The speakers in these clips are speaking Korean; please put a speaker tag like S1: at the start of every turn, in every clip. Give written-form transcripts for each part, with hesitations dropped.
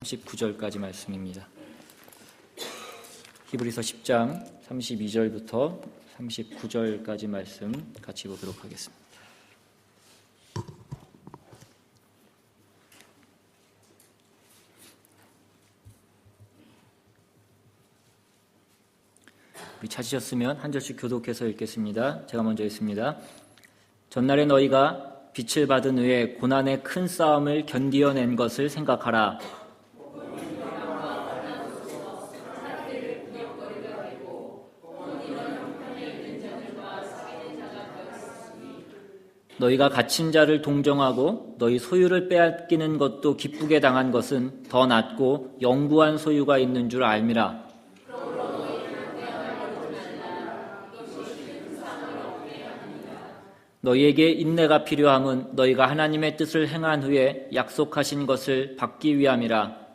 S1: 39절까지 말씀입니다. 히브리서 10장 32절부터 39절까지 말씀 같이 보도록 하겠습니다. 우리 찾으셨으면 한 절씩 교독해서 읽겠습니다. 제가 먼저 읽습니다. 전날에 너희가 빛을 받은 후에 고난의 큰 싸움을 견디어낸 것을 생각하라. 너희가 갇힌 자를 동정하고 너희 소유를 빼앗기는 것도 기쁘게 당한 것은 더 낫고 영구한 소유가 있는 줄 알미라. 너희에게 인내가 필요함은 너희가 하나님의 뜻을 행한 후에 약속하신 것을 받기 위함이라.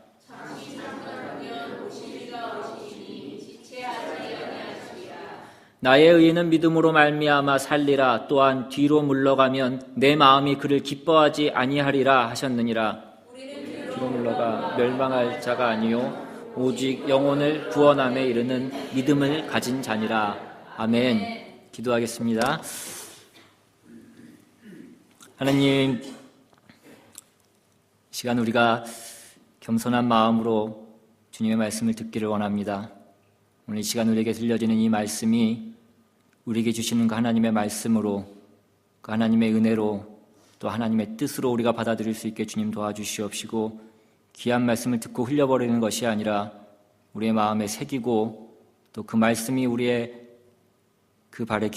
S1: 나의 의인은 믿음으로 말미암아 살리라. 또한 뒤로 물러가면 내 마음이 그를 기뻐하지 아니하리라 하셨느니라. 뒤로 물러가 멸망할 자가 아니요 오직 영혼을 구원함에 이르는 믿음을 가진 자니라. 아멘. 기도하겠습니다. 하나님, 이 시간 우리가 겸손한 마음으로 주님의 말씀을 듣기를 원합니다. 오늘 이 시간 우리에게 들려지는 이 말씀이 우리에게 주시는 그 하나님의 말씀으로, 그 하나님의 은혜로, 또 하나님의 뜻으로 우리가 받아들일 수 있게 주님 도와주시옵시고, 귀한 말씀을 듣고 흘려버리는 것이 아니라 우리의 마음에 새기고 또 그 말씀이 우리의 그 발에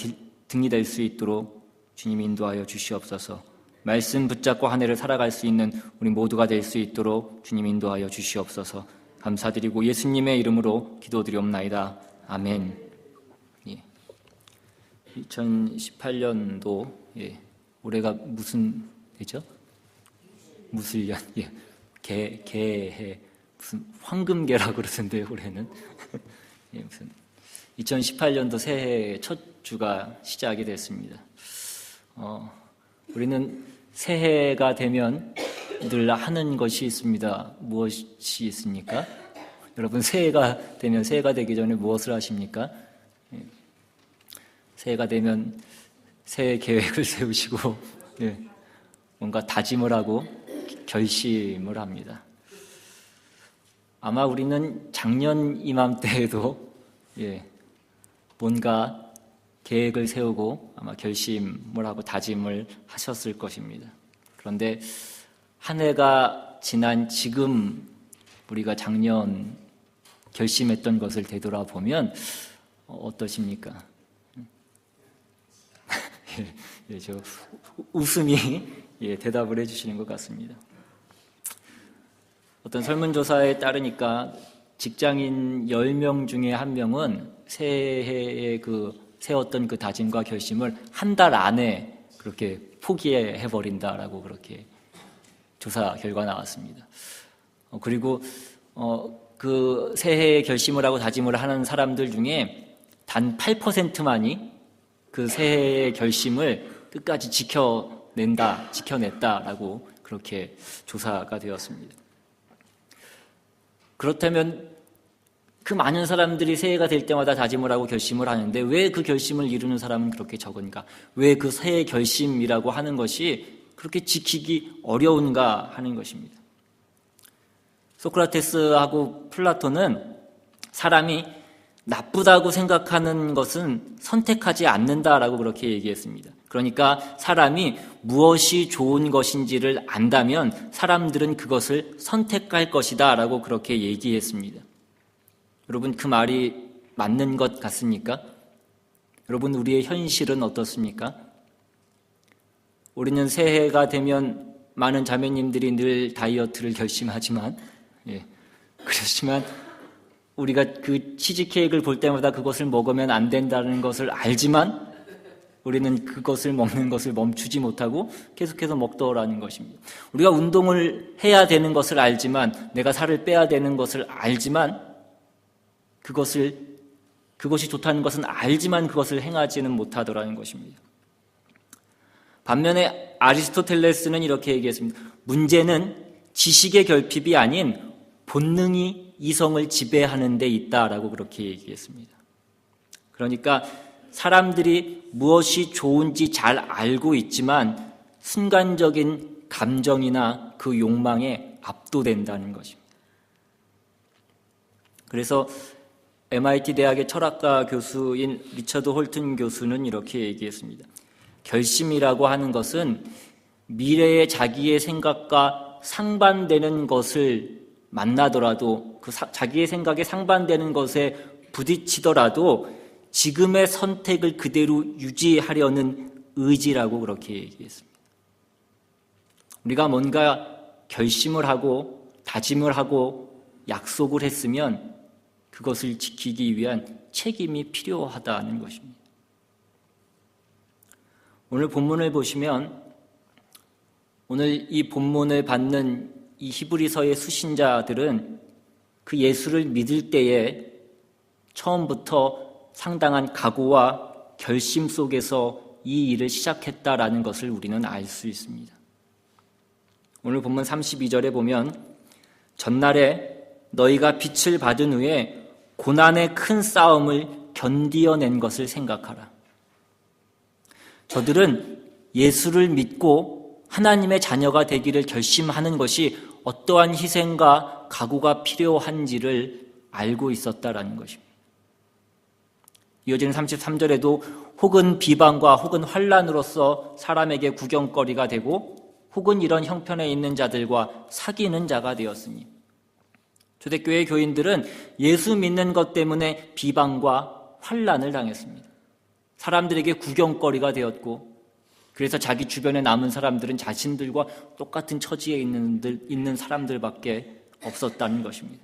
S1: 등이 될 수 있도록 주님 인도하여 주시옵소서. 말씀 붙잡고 한 해를 살아갈 수 있는 우리 모두가 될 수 있도록 주님 인도하여 주시옵소서. 감사드리고 예수님의 이름으로 기도드리옵나이다. 아멘. 2018년도 올해가 무슨 해죠? 무술년. 개해 무슨 황금개라고 그러던데요. 올해는 무슨 2018년도 새해 첫 주가 시작이 됐습니다. 우리는 새해가 되면 늘 하는 것이 있습니다. 무엇이 있습니까? 여러분, 새해가 되기 전에 무엇을 하십니까? 새해가 되면 새해 계획을 세우시고 뭔가 다짐을 하고 결심을 합니다. 아마 우리는 작년 이맘때에도 뭔가 계획을 세우고 아마 결심을 하고 다짐을 하셨을 것입니다. 그런데 한 해가 지난 지금 우리가 작년 결심했던 것을 되돌아보면 어떠십니까? 저 웃음이 대답을 해주시는 것 같습니다. 어떤 설문조사에 따르니까 직장인 10명 중에 1명은 새해에 세웠던 그 다짐과 결심을 한 달 안에 그렇게 포기해버린다라고 그렇게 조사 결과 나왔습니다. 그리고 그 새해에 결심을 하고 다짐을 하는 사람들 중에 단 8%만이 그 새해의 결심을 끝까지 지켜냈다라고 그렇게 조사가 되었습니다. 그렇다면 그 많은 사람들이 새해가 될 때마다 다짐을 하고 결심을 하는데 왜 그 결심을 이루는 사람은 그렇게 적은가? 왜 그 새해 결심이라고 하는 것이 그렇게 지키기 어려운가 하는 것입니다. 소크라테스하고 플라톤은 사람이 나쁘다고 생각하는 것은 선택하지 않는다라고 그렇게 얘기했습니다. 그러니까 사람이 무엇이 좋은 것인지를 안다면 사람들은 그것을 선택할 것이다 라고 그렇게 얘기했습니다. 여러분, 그 말이 맞는 것 같습니까? 여러분, 우리의 현실은 어떻습니까? 우리는 새해가 되면 많은 자매님들이 늘 다이어트를 결심하지만 그렇지만 우리가 그 치즈케이크를 볼 때마다 그것을 먹으면 안 된다는 것을 알지만 우리는 그것을 먹는 것을 멈추지 못하고 계속해서 먹더라는 것입니다. 우리가 운동을 해야 되는 것을 알지만, 내가 살을 빼야 되는 것을 알지만, 그것이 좋다는 것은 알지만 그것을 행하지는 못하더라는 것입니다. 반면에 아리스토텔레스는 이렇게 얘기했습니다. 문제는 지식의 결핍이 아닌 본능이 이성을 지배하는 데 있다라고 그렇게 얘기했습니다. 그러니까 사람들이 무엇이 좋은지 잘 알고 있지만 순간적인 감정이나 그 욕망에 압도된다는 것입니다. 그래서 MIT 대학의 철학가 교수인 리처드 홀튼 교수는 이렇게 얘기했습니다. 결심이라고 하는 것은 미래의 자기의 생각과 상반되는 것을 만나더라도 그 자기의 생각에 상반되는 것에 부딪히더라도 지금의 선택을 그대로 유지하려는 의지라고 그렇게 얘기했습니다. 우리가 뭔가 결심을 하고 다짐을 하고 약속을 했으면 그것을 지키기 위한 책임이 필요하다는 것입니다. 오늘 본문을 보시면 오늘 이 본문을 받는 이 히브리서의 수신자들은 그 예수를 믿을 때에 처음부터 상당한 각오와 결심 속에서 이 일을 시작했다라는 것을 우리는 알 수 있습니다. 오늘 본문 32절에 보면 전날에 너희가 빛을 받은 후에 고난의 큰 싸움을 견디어낸 것을 생각하라. 저들은 예수를 믿고 하나님의 자녀가 되기를 결심하는 것이 어떠한 희생과 각오가 필요한지를 알고 있었다라는 것입니다. 이어지는 33절에도 혹은 비방과 혹은 환난으로서 사람에게 구경거리가 되고 혹은 이런 형편에 있는 자들과 사귀는 자가 되었으니 초대교회 교인들은 예수 믿는 것 때문에 비방과 환난을 당했습니다. 사람들에게 구경거리가 되었고 그래서 자기 주변에 남은 사람들은 자신들과 똑같은 처지에 있는 사람들밖에 없었다는 것입니다.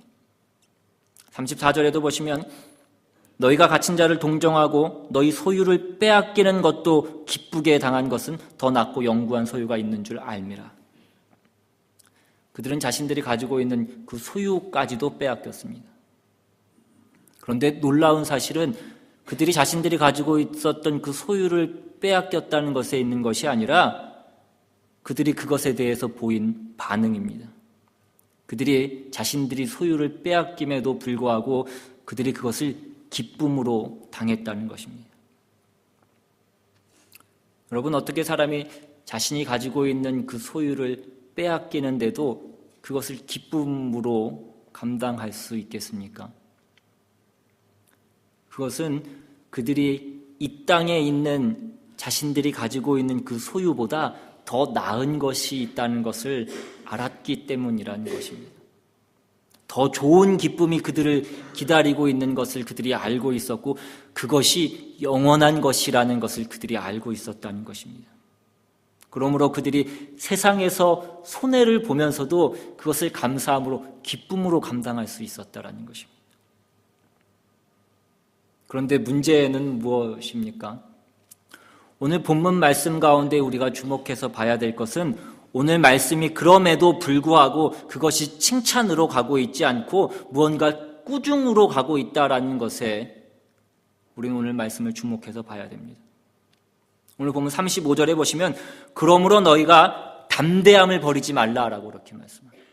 S1: 34절에도 보시면 너희가 갇힌 자를 동정하고 너희 소유를 빼앗기는 것도 기쁘게 당한 것은 더 낫고 영구한 소유가 있는 줄 알미라. 그들은 자신들이 가지고 있는 그 소유까지도 빼앗겼습니다. 그런데 놀라운 사실은 그들이 자신들이 가지고 있었던 그 소유를 빼앗겼다는 것에 있는 것이 아니라 그들이 그것에 대해서 보인 반응입니다. 그들이 자신들이 소유를 빼앗김에도 불구하고 그들이 그것을 기쁨으로 당했다는 것입니다. 여러분, 어떻게 사람이 자신이 가지고 있는 그 소유를 빼앗기는데도 그것을 기쁨으로 감당할 수 있겠습니까? 그것은 그들이 이 땅에 있는 자신들이 가지고 있는 그 소유보다 더 나은 것이 있다는 것을 알았기 때문이라는 것입니다. 더 좋은 기쁨이 그들을 기다리고 있는 것을 그들이 알고 있었고 그것이 영원한 것이라는 것을 그들이 알고 있었다는 것입니다. 그러므로 그들이 세상에서 손해를 보면서도 그것을 감사함으로 기쁨으로 감당할 수 있었다는 것입니다. 그런데 문제는 무엇입니까? 오늘 본문 말씀 가운데 우리가 주목해서 봐야 될 것은 오늘 말씀이 그럼에도 불구하고 그것이 칭찬으로 가고 있지 않고 무언가 꾸중으로 가고 있다라는 것에 우리는 오늘 말씀을 주목해서 봐야 됩니다. 오늘 보면 35절에 보시면 그러므로 너희가 담대함을 버리지 말라라고 그렇게 말씀합니다.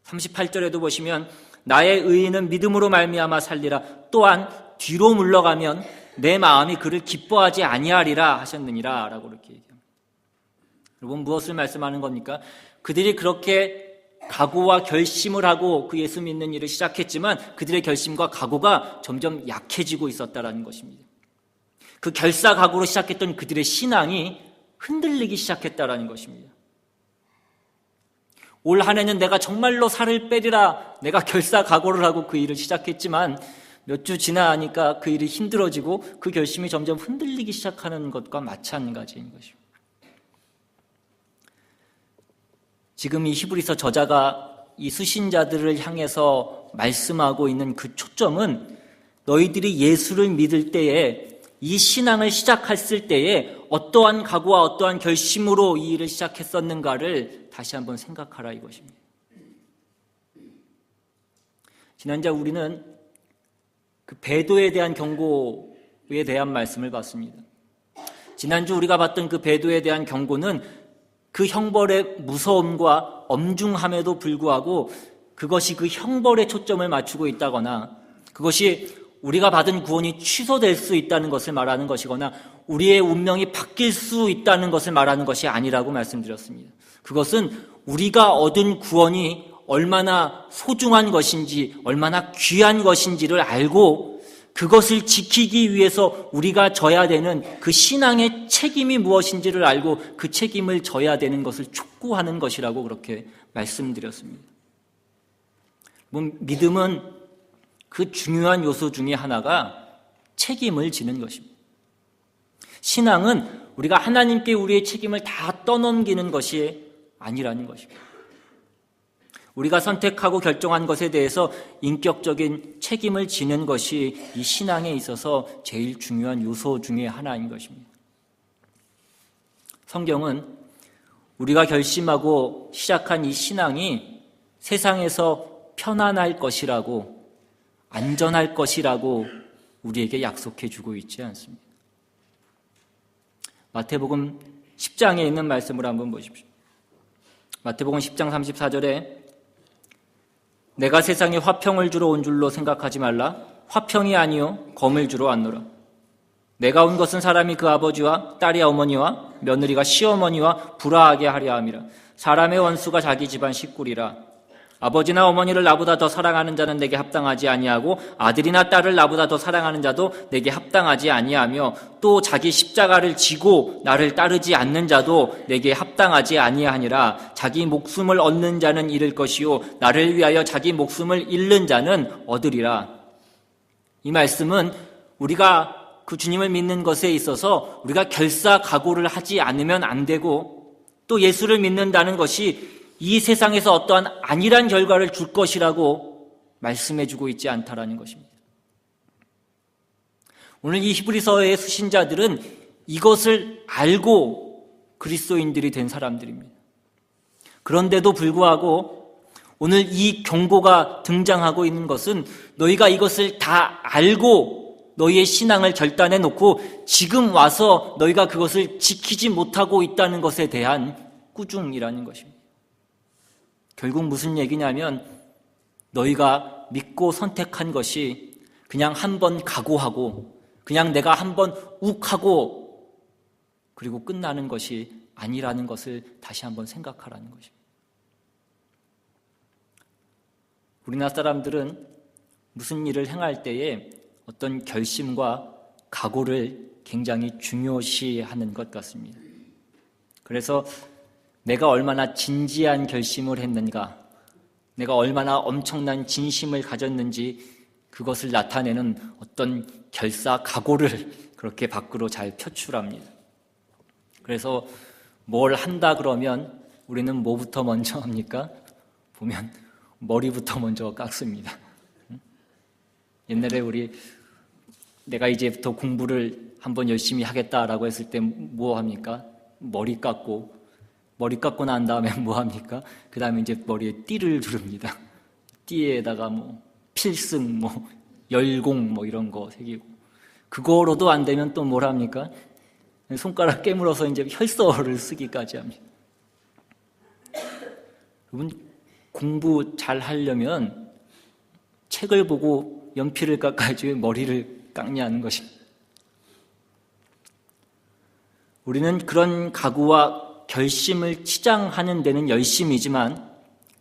S1: 38절에도 보시면 나의 의인은 믿음으로 말미암아 살리라. 또한 뒤로 물러가면 내 마음이 그를 기뻐하지 아니하리라 하셨느니라 라고 그렇게 얘기합니다. 여러분, 무엇을 말씀하는 겁니까? 그들이 그렇게 각오와 결심을 하고 그 예수 믿는 일을 시작했지만 그들의 결심과 각오가 점점 약해지고 있었다는 것입니다. 그 결사각오로 시작했던 그들의 신앙이 흔들리기 시작했다는 것입니다. 올 한 해는 내가 정말로 살을 빼리라 내가 결사각오를 하고 그 일을 시작했지만 몇 주 지나니까 그 일이 힘들어지고 그 결심이 점점 흔들리기 시작하는 것과 마찬가지인 것입니다. 지금 이 히브리서 저자가 이 수신자들을 향해서 말씀하고 있는 그 초점은 너희들이 예수를 믿을 때에 이 신앙을 시작했을 때에 어떠한 각오와 어떠한 결심으로 이 일을 시작했었는가를 다시 한번 생각하라 이것입니다. 지난주 우리는 그 배도에 대한 경고에 대한 말씀을 봤습니다. 지난주 우리가 봤던 그 배도에 대한 경고는 그 형벌의 무서움과 엄중함에도 불구하고 그것이 그 형벌에 초점을 맞추고 있다거나 그것이 우리가 받은 구원이 취소될 수 있다는 것을 말하는 것이거나 우리의 운명이 바뀔 수 있다는 것을 말하는 것이 아니라고 말씀드렸습니다. 그것은 우리가 얻은 구원이 얼마나 소중한 것인지, 얼마나 귀한 것인지를 알고 그것을 지키기 위해서 우리가 져야 되는 그 신앙의 책임이 무엇인지를 알고 그 책임을 져야 되는 것을 촉구하는 것이라고 그렇게 말씀드렸습니다. 믿음은 그 중요한 요소 중에 하나가 책임을 지는 것입니다. 신앙은 우리가 하나님께 우리의 책임을 다 떠넘기는 것이 아니라는 것입니다. 우리가 선택하고 결정한 것에 대해서 인격적인 책임을 지는 것이 이 신앙에 있어서 제일 중요한 요소 중에 하나인 것입니다. 성경은 우리가 결심하고 시작한 이 신앙이 세상에서 편안할 것이라고, 안전할 것이라고 우리에게 약속해 주고 있지 않습니다. 마태복음 10장에 있는 말씀을 한번 보십시오. 마태복음 10장 34절에 내가 세상에 화평을 주러 온 줄로 생각하지 말라. 화평이 아니요 검을 주러 왔노라. 내가 온 것은 사람이 그 아버지와 딸이 어머니와 며느리가 시어머니와 불화하게 하려 함이라. 사람의 원수가 자기 집안 식구리라. 아버지나 어머니를 나보다 더 사랑하는 자는 내게 합당하지 아니하고 아들이나 딸을 나보다 더 사랑하는 자도 내게 합당하지 아니하며 또 자기 십자가를 지고 나를 따르지 않는 자도 내게 합당하지 아니하니라. 자기 목숨을 얻는 자는 잃을 것이요 나를 위하여 자기 목숨을 잃는 자는 얻으리라. 이 말씀은 우리가 그 주님을 믿는 것에 있어서 우리가 결사각오를 하지 않으면 안 되고 또 예수를 믿는다는 것이 이 세상에서 어떠한 안일한 결과를 줄 것이라고 말씀해주고 있지 않다라는 것입니다. 오늘 이 히브리서의 수신자들은 이것을 알고 그리스도인들이 된 사람들입니다. 그런데도 불구하고 오늘 이 경고가 등장하고 있는 것은 너희가 이것을 다 알고 너희의 신앙을 결단해 놓고 지금 와서 너희가 그것을 지키지 못하고 있다는 것에 대한 꾸중이라는 것입니다. 결국 무슨 얘기냐면 너희가 믿고 선택한 것이 그냥 한번 각오하고 그냥 내가 한번 욱하고 그리고 끝나는 것이 아니라는 것을 다시 한번 생각하라는 것입니다. 우리나라 사람들은 무슨 일을 행할 때에 어떤 결심과 각오를 굉장히 중요시하는 것 같습니다. 그래서 내가 얼마나 진지한 결심을 했는가, 내가 얼마나 엄청난 진심을 가졌는지 그것을 나타내는 어떤 결사각오를 그렇게 밖으로 잘 표출합니다. 그래서 뭘 한다 그러면 우리는 뭐부터 먼저 합니까? 보면 머리부터 먼저 깎습니다. 옛날에 내가 이제부터 공부를 한번 열심히 하겠다라고 했을 때 뭐 합니까? 머리 깎고 난 다음에 뭐 합니까? 그 다음에 이제 머리에 띠를 두릅니다. 띠에다가 필승, 열공 이런 거 새기고. 그거로도 안 되면 또 뭘 합니까? 손가락 깨물어서 이제 혈서를 쓰기까지 합니다. 여러분, 공부 잘 하려면 책을 보고 연필을 깎아야지 왜 머리를 깎냐는 것입니다. 우리는 그런 각오와 결심을 치장하는 데는 열심이지만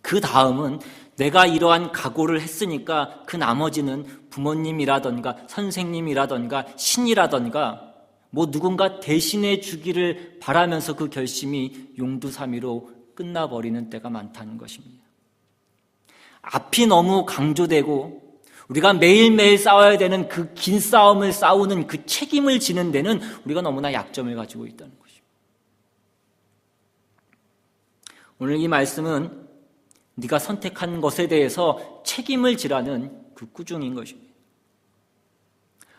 S1: 그 다음은 내가 이러한 각오를 했으니까 그 나머지는 부모님이라던가 선생님이라던가 신이라던가 누군가 대신해 주기를 바라면서 그 결심이 용두사미로 끝나버리는 때가 많다는 것입니다. 앞이 너무 강조되고 우리가 매일매일 싸워야 되는 그 긴 싸움을 싸우는 그 책임을 지는 데는 우리가 너무나 약점을 가지고 있다는 것입니다. 오늘 이 말씀은 네가 선택한 것에 대해서 책임을 지라는 그 꾸중인 것입니다.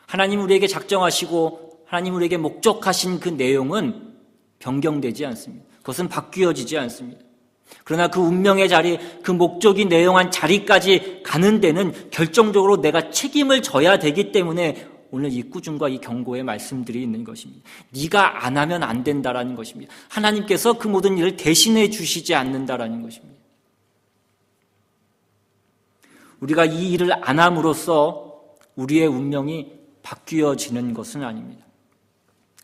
S1: 하나님 우리에게 작정하시고 하나님 우리에게 목적하신 그 내용은 변경되지 않습니다. 그것은 바뀌어지지 않습니다. 그러나 그 운명의 자리, 그 목적이 내용한 자리까지 가는 데는 결정적으로 내가 책임을 져야 되기 때문에 오늘 이 꾸중과 이 경고의 말씀들이 있는 것입니다. 네가 안 하면 안 된다라는 것입니다. 하나님께서 그 모든 일을 대신해 주시지 않는다라는 것입니다. 우리가 이 일을 안 함으로써 우리의 운명이 바뀌어지는 것은 아닙니다.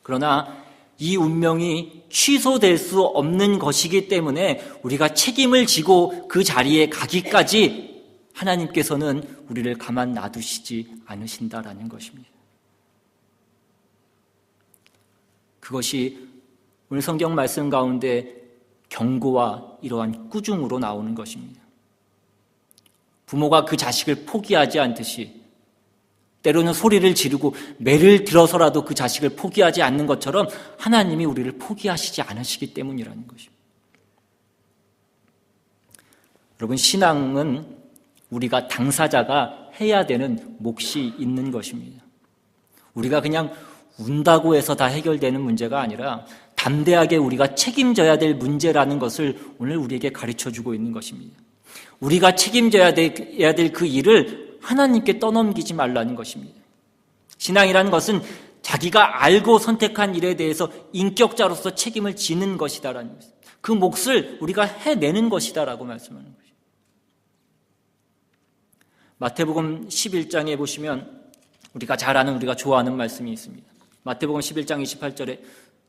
S1: 그러나 이 운명이 취소될 수 없는 것이기 때문에 우리가 책임을 지고 그 자리에 가기까지 하나님께서는 우리를 가만 놔두시지 않으신다라는 것입니다. 그것이 오늘 성경 말씀 가운데 경고와 이러한 꾸중으로 나오는 것입니다. 부모가 그 자식을 포기하지 않듯이 때로는 소리를 지르고 매를 들어서라도 그 자식을 포기하지 않는 것처럼 하나님이 우리를 포기하시지 않으시기 때문이라는 것입니다. 여러분, 신앙은 우리가 당사자가 해야 되는 몫이 있는 것입니다. 우리가 그냥 운다고 해서 다 해결되는 문제가 아니라 담대하게 우리가 책임져야 될 문제라는 것을 오늘 우리에게 가르쳐주고 있는 것입니다. 우리가 책임져야 될 그 일을 하나님께 떠넘기지 말라는 것입니다. 신앙이라는 것은 자기가 알고 선택한 일에 대해서 인격자로서 책임을 지는 것이다라는 것입니다. 그 몫을 우리가 해내는 것이다라고 말씀하는 것입니다. 마태복음 11장에 보시면 우리가 잘 아는, 우리가 좋아하는 말씀이 있습니다. 마태복음 11장 28절에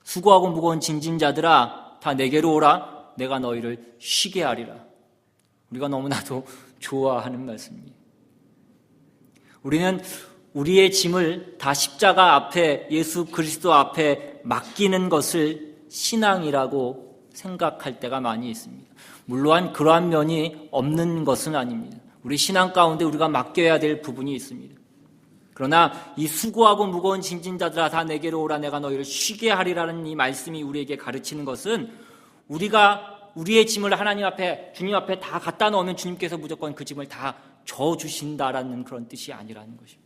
S1: 수고하고 무거운 짐진 자들아 다 내게로 오라 내가 너희를 쉬게 하리라. 우리가 너무나도 좋아하는 말씀입니다. 우리는 우리의 짐을 다 십자가 앞에, 예수 그리스도 앞에 맡기는 것을 신앙이라고 생각할 때가 많이 있습니다. 물론 그러한 면이 없는 것은 아닙니다. 우리 신앙 가운데 우리가 맡겨야 될 부분이 있습니다. 그러나 이 수고하고 무거운 짐진 자들아 다 내게로 오라 내가 너희를 쉬게 하리라는 이 말씀이 우리에게 가르치는 것은 우리가 우리의 짐을 하나님 앞에, 주님 앞에 다 갖다 놓으면 주님께서 무조건 그 짐을 다 져주신다라는 그런 뜻이 아니라는 것입니다.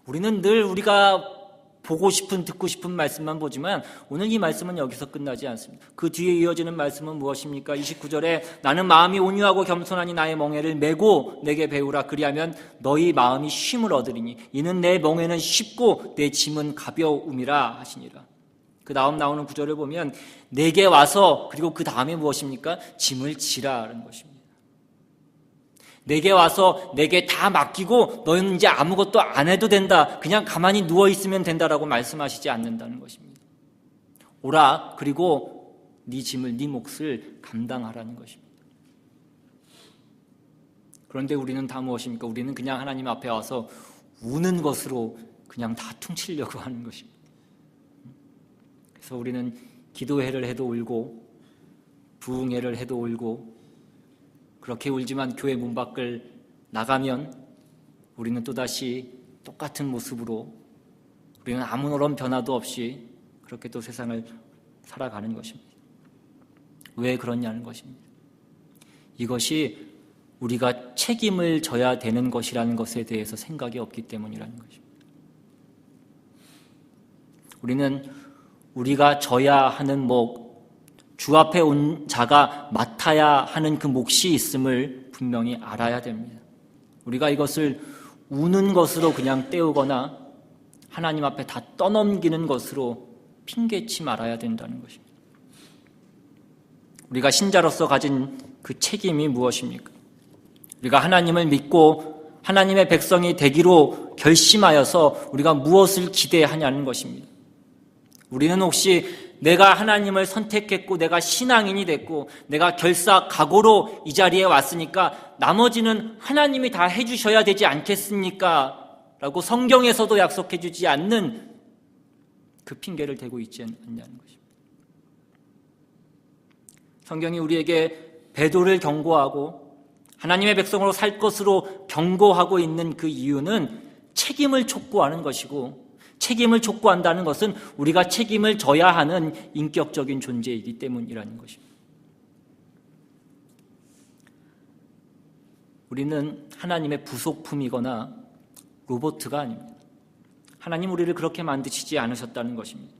S1: 우리는 늘 우리가 보고 싶은, 듣고 싶은 말씀만 보지만 오늘 이 말씀은 여기서 끝나지 않습니다. 그 뒤에 이어지는 말씀은 무엇입니까? 29절에 나는 마음이 온유하고 겸손하니 나의 멍에를 메고 내게 배우라 그리하면 너희 마음이 쉼을 얻으리니 이는 내 멍에는 쉽고 내 짐은 가벼움이라 하시니라. 그 다음 나오는 구절을 보면 내게 와서, 그리고 그 다음에 무엇입니까? 짐을 지라라는 것입니다. 내게 와서 내게 다 맡기고 너희는 이제 아무것도 안 해도 된다, 그냥 가만히 누워있으면 된다라고 말씀하시지 않는다는 것입니다. 오라, 그리고 네 짐을, 네 몫을 감당하라는 것입니다. 그런데 우리는 다 무엇입니까? 우리는 그냥 하나님 앞에 와서 우는 것으로 그냥 다 퉁치려고 하는 것입니다. 그래서 우리는 기도회를 해도 울고 부흥회를 해도 울고 그렇게 울지만 교회 문 밖을 나가면 우리는 또다시 똑같은 모습으로 우리는 아무런 변화도 없이 그렇게 또 세상을 살아가는 것입니다. 왜 그러냐는 것입니다. 이것이 우리가 책임을 져야 되는 것이라는 것에 대해서 생각이 없기 때문이라는 것입니다. 우리는 우리가 져야 하는 목, 주 앞에 온 자가 맡아야 하는 그 몫이 있음을 분명히 알아야 됩니다. 우리가 이것을 우는 것으로 그냥 때우거나 하나님 앞에 다 떠넘기는 것으로 핑계치 말아야 된다는 것입니다. 우리가 신자로서 가진 그 책임이 무엇입니까? 우리가 하나님을 믿고 하나님의 백성이 되기로 결심하여서 우리가 무엇을 기대하냐는 것입니다. 우리는 혹시 내가 하나님을 선택했고 내가 신앙인이 됐고 내가 결사각오로 이 자리에 왔으니까 나머지는 하나님이 다 해주셔야 되지 않겠습니까? 라고 성경에서도 약속해 주지 않는 그 핑계를 대고 있지 않냐는 것입니다. 성경이 우리에게 배도를 경고하고 하나님의 백성으로 살 것으로 경고하고 있는 그 이유는 책임을 촉구하는 것이고, 책임을 촉구한다는 것은 우리가 책임을 져야 하는 인격적인 존재이기 때문이라는 것입니다. 우리는 하나님의 부속품이거나 로봇가 아닙니다. 하나님 우리를 그렇게 만드시지 않으셨다는 것입니다.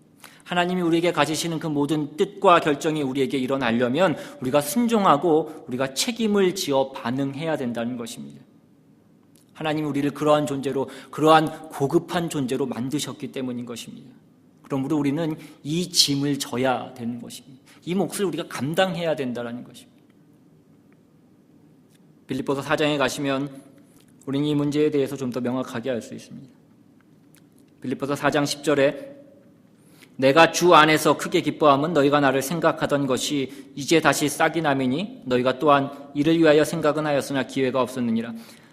S1: 하나님이 우리에게 가지시는 그 모든 뜻과 결정이 우리에게 일어나려면 우리가 순종하고 우리가 책임을 지어 반응해야 된다는 것입니다. 하나님이 우리를 그러한 존재로, 그러한 고급한 존재로 만드셨기 때문인 것입니다. 그러므로 우리는 이 짐을 져야 되는 것입니다. 이 몫을 우리가 감당해야 된다는 것입니다. 빌립보서 4장에 가시면 우리는 이 문제에 대해서 좀 더 명확하게 알 수 있습니다. 빌립보서 4장 10절에 내가 주 안에서 크게 기뻐함은 너희가 나를 생각하던 것이 이제 다시 싹이 남이니 너희가 또한 이를 위하여 생각은 하였으나 기회가 없었느니라.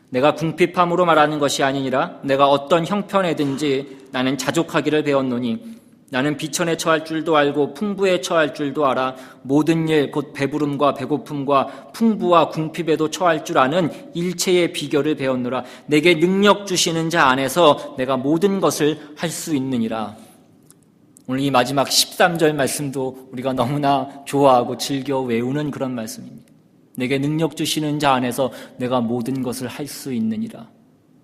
S1: 내가 궁핍함으로 말하는 것이 아니니라. 내가 어떤 형편에든지 나는 자족하기를 배웠노니 나는 비천에 처할 줄도 알고 풍부에 처할 줄도 알아. 모든 일 곧 배부름과 배고픔과 풍부와 궁핍에도 처할 줄 아는 일체의 비결을 배웠노라. 내게 능력 주시는 자 안에서 내가 모든 것을 할 수 있느니라. 오늘 이 마지막 13절 말씀도 우리가 너무나 좋아하고 즐겨 외우는 그런 말씀입니다. 내게 능력 주시는 자 안에서 내가 모든 것을 할 수 있느니라.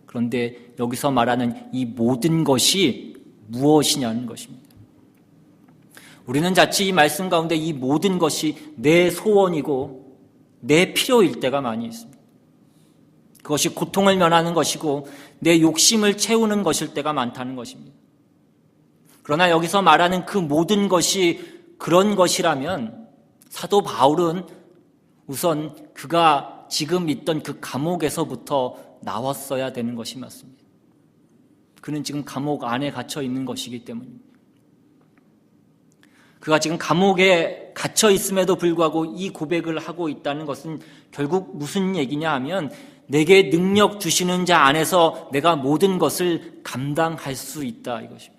S1: 그런데 여기서 말하는 이 모든 것이 무엇이냐는 것입니다. 우리는 자칫 이 말씀 가운데 이 모든 것이 내 소원이고 내 필요일 때가 많이 있습니다. 그것이 고통을 면하는 것이고 내 욕심을 채우는 것일 때가 많다는 것입니다. 그러나 여기서 말하는 그 모든 것이 그런 것이라면 사도 바울은 우선 그가 지금 있던 그 감옥에서부터 나왔어야 되는 것이 맞습니다. 그는 지금 감옥 안에 갇혀 있는 것이기 때문입니다. 그가 지금 감옥에 갇혀 있음에도 불구하고 이 고백을 하고 있다는 것은 결국 무슨 얘기냐 하면 내게 능력 주시는 자 안에서 내가 모든 것을 감당할 수 있다 이것입니다.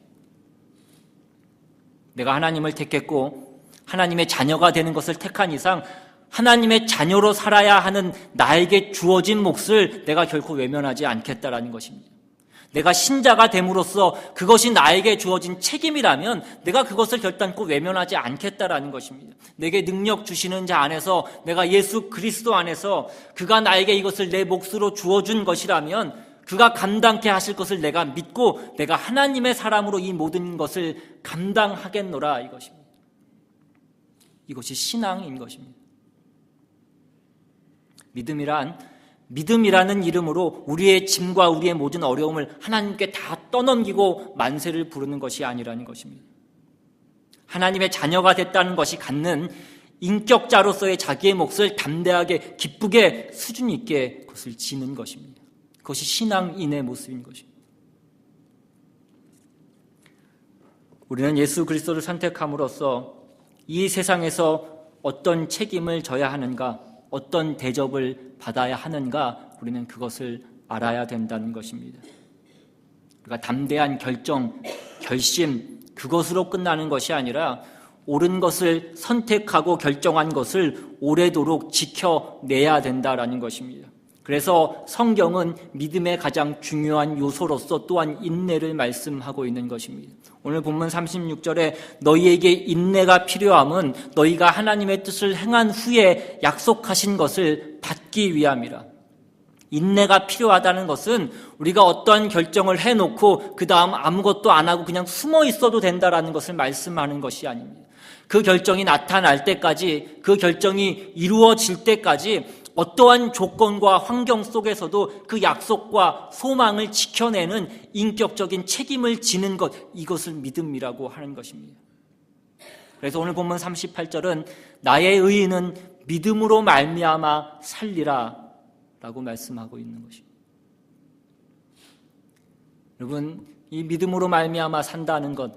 S1: 내가 하나님을 택했고 하나님의 자녀가 되는 것을 택한 이상 하나님의 자녀로 살아야 하는 나에게 주어진 몫을 내가 결코 외면하지 않겠다라는 것입니다. 내가 신자가 됨으로써 그것이 나에게 주어진 책임이라면 내가 그것을 결단코 외면하지 않겠다라는 것입니다. 내게 능력 주시는 자 안에서 내가 예수 그리스도 안에서 그가 나에게 이것을 내 몫으로 주어준 것이라면 그가 감당케 하실 것을 내가 믿고 내가 하나님의 사람으로 이 모든 것을 감당하겠노라 이것입니다. 이것이 신앙인 것입니다. 믿음이라는 이름으로 우리의 짐과 우리의 모든 어려움을 하나님께 다 떠넘기고 만세를 부르는 것이 아니라는 것입니다. 하나님의 자녀가 됐다는 것이 갖는 인격자로서의 자기의 몫을 담대하게 기쁘게 수준 있게 그것을 지는 것입니다. 그것이 신앙인의 모습인 것입니다. 우리는 예수 그리스도를 선택함으로써 이 세상에서 어떤 책임을 져야 하는가, 어떤 대접을 받아야 하는가, 우리는 그것을 알아야 된다는 것입니다. 그러니까 담대한 결정, 결심, 그것으로 끝나는 것이 아니라 옳은 것을 선택하고 결정한 것을 오래도록 지켜내야 된다는 것입니다. 그래서 성경은 믿음의 가장 중요한 요소로서 또한 인내를 말씀하고 있는 것입니다. 오늘 본문 36절에 너희에게 인내가 필요함은 너희가 하나님의 뜻을 행한 후에 약속하신 것을 받기 위함이라. 인내가 필요하다는 것은 우리가 어떠한 결정을 해놓고 그 다음 아무것도 안 하고 그냥 숨어 있어도 된다는 것을 말씀하는 것이 아닙니다. 그 결정이 나타날 때까지, 그 결정이 이루어질 때까지 어떠한 조건과 환경 속에서도 그 약속과 소망을 지켜내는 인격적인 책임을 지는 것, 이것을 믿음이라고 하는 것입니다. 그래서 오늘 본문 38절은 나의 의인은 믿음으로 말미암아 살리라 라고 말씀하고 있는 것입니다. 여러분, 이 믿음으로 말미암아 산다는 것,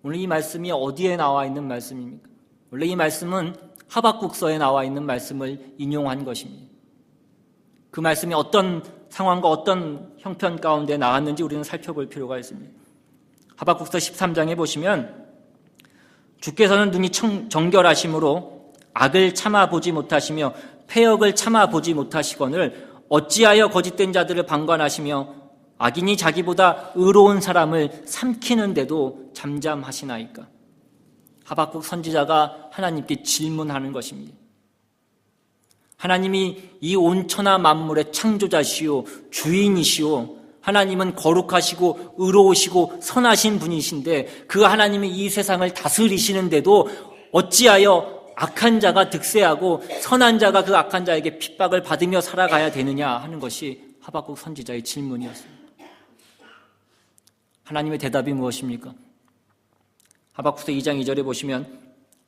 S1: 오늘 이 말씀이 어디에 나와 있는 말씀입니까? 원래 이 말씀은 하박국서에 나와 있는 말씀을 인용한 것입니다. 그 말씀이 어떤 상황과 어떤 형편 가운데 나왔는지 우리는 살펴볼 필요가 있습니다. 하박국서 13장에 보시면 주께서는 눈이 정결하심으로 악을 참아보지 못하시며 패역을 참아보지 못하시거늘 어찌하여 거짓된 자들을 방관하시며 악인이 자기보다 의로운 사람을 삼키는데도 잠잠하시나이까. 하박국 선지자가 하나님께 질문하는 것입니다. 하나님이 이 온천하 만물의 창조자시오, 주인이시오, 하나님은 거룩하시고 의로우시고 선하신 분이신데 그 하나님이 이 세상을 다스리시는데도 어찌하여 악한 자가 득세하고 선한 자가 그 악한 자에게 핍박을 받으며 살아가야 되느냐 하는 것이 하박국 선지자의 질문이었습니다. 하나님의 대답이 무엇입니까? 하박국서 2장 2절에 보시면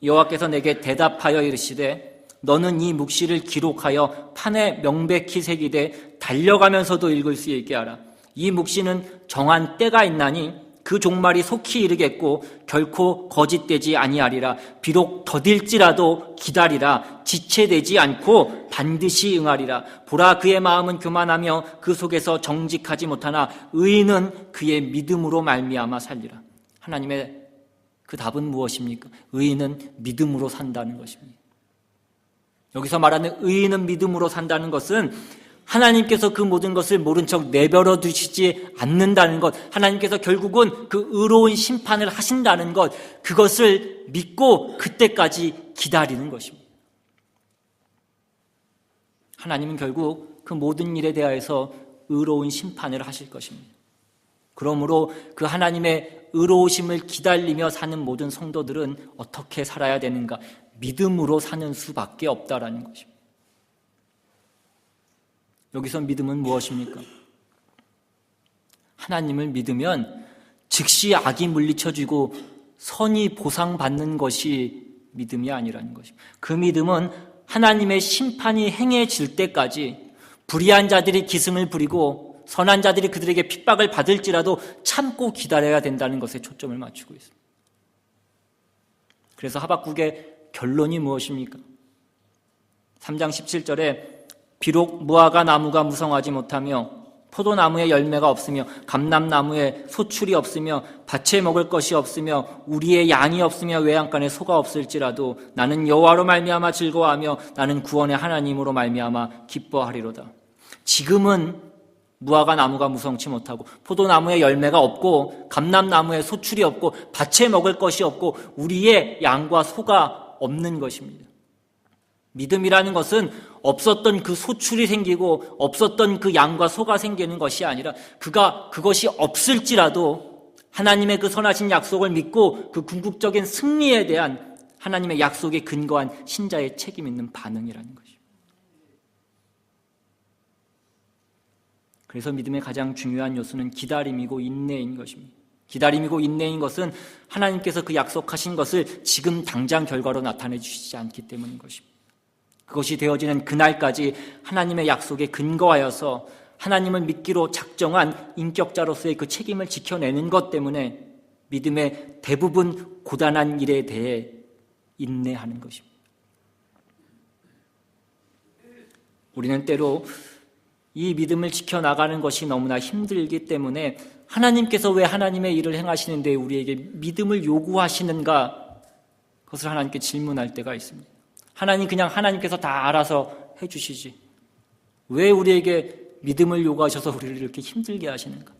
S1: 여호와께서 내게 대답하여 이르시되 너는 이 묵시를 기록하여 판에 명백히 새기되 달려가면서도 읽을 수 있게 하라. 이 묵시는 정한 때가 있나니 그 종말이 속히 이르겠고 결코 거짓되지 아니하리라. 비록 더딜지라도 기다리라. 지체되지 않고 반드시 응하리라. 보라, 그의 마음은 교만하며 그 속에서 정직하지 못하나 의인은 그의 믿음으로 말미암아 살리라. 하나님의 그 답은 무엇입니까? 의인은 믿음으로 산다는 것입니다. 여기서 말하는 의인은 믿음으로 산다는 것은 하나님께서 그 모든 것을 모른 척 내버려 두시지 않는다는 것, 하나님께서 결국은 그 의로운 심판을 하신다는 것, 그것을 믿고 그때까지 기다리는 것입니다. 하나님은 결국 그 모든 일에 대하여서 의로운 심판을 하실 것입니다. 그러므로 그 하나님의 의로우심을 기다리며 사는 모든 성도들은 어떻게 살아야 되는가? 믿음으로 사는 수밖에 없다라는 것입니다. 여기서 믿음은 무엇입니까? 하나님을 믿으면 즉시 악이 물리쳐지고 선이 보상받는 것이 믿음이 아니라는 것입니다. 그 믿음은 하나님의 심판이 행해질 때까지 불의한 자들이 기승을 부리고 선한 자들이 그들에게 핍박을 받을지라도 참고 기다려야 된다는 것에 초점을 맞추고 있습니다. 그래서 하박국의 결론이 무엇입니까? 3장 17절에 비록 무화과 나무가 무성하지 못하며 포도나무에 열매가 없으며 감람나무에 소출이 없으며 밭에 먹을 것이 없으며 우리의 양이 없으며 외양간에 소가 없을지라도 나는 여호와로 말미암아 즐거워하며 나는 구원의 하나님으로 말미암아 기뻐하리로다. 지금은 무화과 나무가 무성치 못하고 포도나무에 열매가 없고 감람나무에 소출이 없고 밭에 먹을 것이 없고 우리의 양과 소가 없는 것입니다. 믿음이라는 것은 없었던 그 소출이 생기고 없었던 그 양과 소가 생기는 것이 아니라 그것이 없을지라도 하나님의 그 선하신 약속을 믿고 그 궁극적인 승리에 대한 하나님의 약속에 근거한 신자의 책임 있는 반응이라는 것입니다. 그래서 믿음의 가장 중요한 요소는 기다림이고 인내인 것입니다. 기다림이고 인내인 것은 하나님께서 그 약속하신 것을 지금 당장 결과로 나타내 주시지 않기 때문인 것입니다. 그것이 되어지는 그날까지 하나님의 약속에 근거하여서 하나님을 믿기로 작정한 인격자로서의 그 책임을 지켜내는 것 때문에 믿음의 대부분 고단한 일에 대해 인내하는 것입니다. 우리는 때로 이 믿음을 지켜나가는 것이 너무나 힘들기 때문에 하나님께서 왜 하나님의 일을 행하시는데 우리에게 믿음을 요구하시는가? 그것을 하나님께 질문할 때가 있습니다. 하나님 그냥 하나님께서 다 알아서 해주시지. 왜 우리에게 믿음을 요구하셔서 우리를 이렇게 힘들게 하시는가?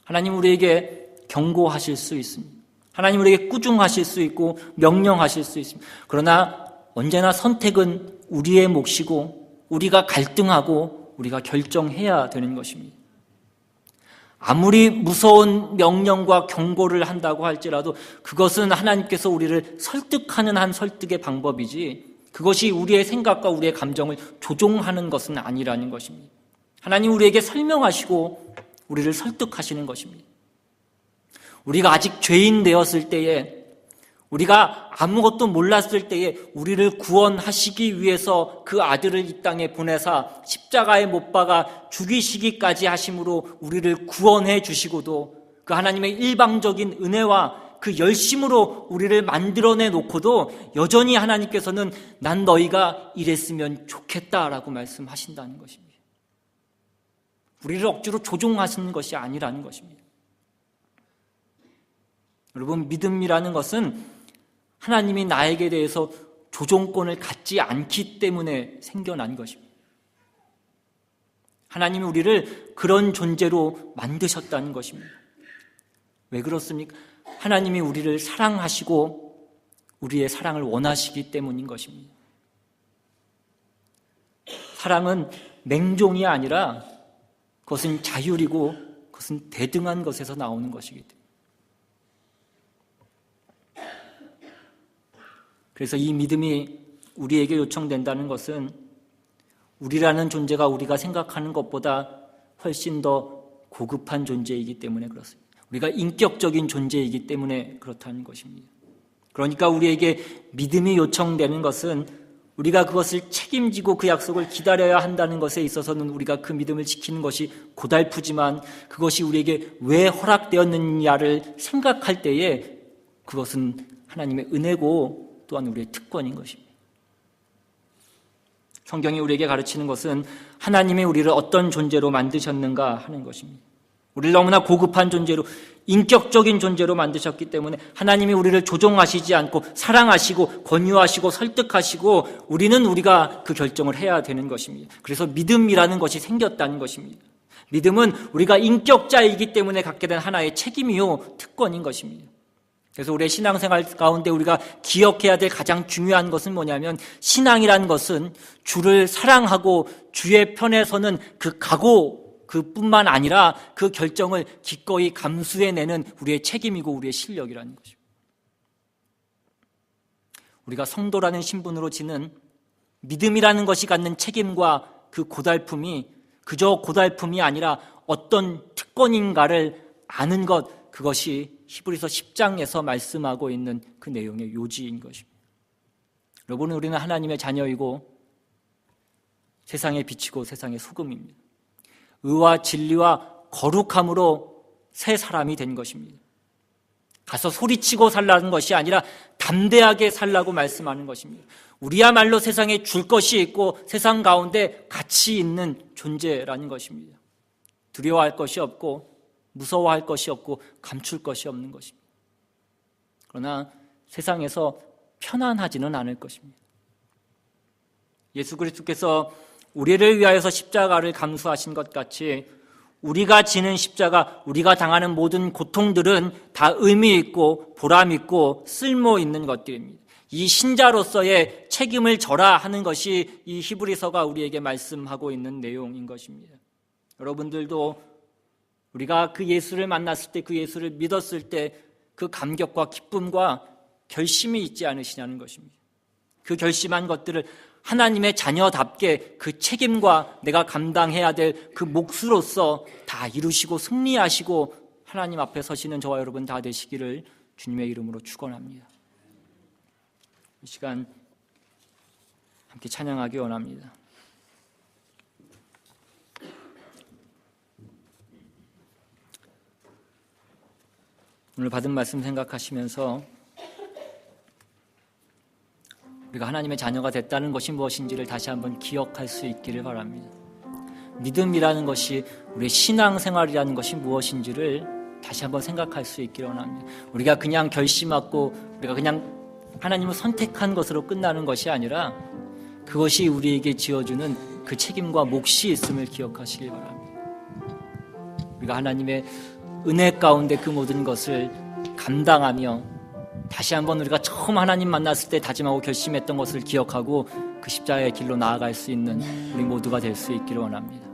S1: 하나님 우리에게 경고하실 수 있습니다. 하나님 우리에게 꾸중하실 수 있고 명령하실 수 있습니다. 그러나 언제나 선택은 우리의 몫이고 우리가 갈등하고 우리가 결정해야 되는 것입니다. 아무리 무서운 명령과 경고를 한다고 할지라도 그것은 하나님께서 우리를 설득하는 한 설득의 방법이지 그것이 우리의 생각과 우리의 감정을 조종하는 것은 아니라는 것입니다. 하나님 우리에게 설명하시고 우리를 설득하시는 것입니다. 우리가 아직 죄인 되었을 때에 우리가 아무것도 몰랐을 때에 우리를 구원하시기 위해서 그 아들을 이 땅에 보내사 십자가에 못 박아 죽이시기까지 하심으로 우리를 구원해 주시고도 그 하나님의 일방적인 은혜와 그 열심으로 우리를 만들어내 놓고도 여전히 하나님께서는 난 너희가 이랬으면 좋겠다라고 말씀하신다는 것입니다. 우리를 억지로 조종하시는 것이 아니라는 것입니다. 여러분, 믿음이라는 것은 하나님이 나에게 대해서 조종권을 갖지 않기 때문에 생겨난 것입니다. 하나님이 우리를 그런 존재로 만드셨다는 것입니다. 왜 그렇습니까? 하나님이 우리를 사랑하시고 우리의 사랑을 원하시기 때문인 것입니다. 사랑은 맹종이 아니라 그것은 자율이고 그것은 대등한 것에서 나오는 것이기 때문입니다. 그래서 이 믿음이 우리에게 요청된다는 것은 우리라는 존재가 우리가 생각하는 것보다 훨씬 더 고급한 존재이기 때문에 그렇습니다. 우리가 인격적인 존재이기 때문에 그렇다는 것입니다. 그러니까 우리에게 믿음이 요청되는 것은 우리가 그것을 책임지고 그 약속을 기다려야 한다는 것에 있어서는 우리가 그 믿음을 지키는 것이 고달프지만 그것이 우리에게 왜 허락되었느냐를 생각할 때에 그것은 하나님의 은혜고 또한 우리의 특권인 것입니다. 성경이 우리에게 가르치는 것은 하나님이 우리를 어떤 존재로 만드셨는가 하는 것입니다. 우리를 너무나 고급한 존재로, 인격적인 존재로 만드셨기 때문에 하나님이 우리를 조종하시지 않고 사랑하시고 권유하시고 설득하시고 우리가 그 결정을 해야 되는 것입니다. 그래서 믿음이라는 것이 생겼다는 것입니다. 믿음은 우리가 인격자이기 때문에 갖게 된 하나의 책임이요 특권인 것입니다. 그래서 우리의 신앙생활 가운데 우리가 기억해야 될 가장 중요한 것은 뭐냐면 신앙이라는 것은 주를 사랑하고 주의 편에 서는 그 각오 그뿐만 아니라 그 결정을 기꺼이 감수해내는 우리의 책임이고 우리의 실력이라는 것입니다. 우리가 성도라는 신분으로 지는 믿음이라는 것이 갖는 책임과 그 고달픔이 그저 고달픔이 아니라 어떤 특권인가를 아는 것, 그것이 히브리서 10장에서 말씀하고 있는 그 내용의 요지인 것입니다. 여러분, 우리는 하나님의 자녀이고 세상에 비치고 세상의 소금입니다. 의와 진리와 거룩함으로 새 사람이 된 것입니다. 가서 소리치고 살라는 것이 아니라 담대하게 살라고 말씀하는 것입니다. 우리야말로 세상에 줄 것이 있고 세상 가운데 가치 있는 존재라는 것입니다. 두려워할 것이 없고 무서워할 것이 없고 감출 것이 없는 것입니다. 그러나 세상에서 편안하지는 않을 것입니다. 예수 그리스도께서 우리를 위하여서 십자가를 감수하신 것 같이 우리가 지는 십자가, 우리가 당하는 모든 고통들은 다 의미 있고 보람 있고 쓸모 있는 것들입니다. 이 신자로서의 책임을 져라 하는 것이 이 히브리서가 우리에게 말씀하고 있는 내용인 것입니다. 여러분들도 우리가 그 예수를 만났을 때, 그 예수를 믿었을 때 그 감격과 기쁨과 결심이 있지 않으시냐는 것입니다. 그 결심한 것들을 하나님의 자녀답게 그 책임과 내가 감당해야 될 그 몫으로서 다 이루시고 승리하시고 하나님 앞에 서시는 저와 여러분 다 되시기를 주님의 이름으로 축원합니다. 이 시간 함께 찬양하기 원합니다. 오늘 받은 말씀 생각하시면서 우리가 하나님의 자녀가 됐다는 것이 무엇인지를 다시 한번 기억할 수 있기를 바랍니다. 믿음이라는 것이, 우리의 신앙생활이라는 것이 무엇인지를 다시 한번 생각할 수 있기를 원합니다. 우리가 그냥 결심하고 우리가 그냥 하나님을 선택한 것으로 끝나는 것이 아니라 그것이 우리에게 지어주는 그 책임과 몫이 있음을 기억하시길 바랍니다. 우리가 하나님의 은혜 가운데 그 모든 것을 감당하며 다시 한번 우리가 처음 하나님 만났을 때 다짐하고 결심했던 것을 기억하고 그 십자가의 길로 나아갈 수 있는 우리 모두가 될 수 있기를 원합니다.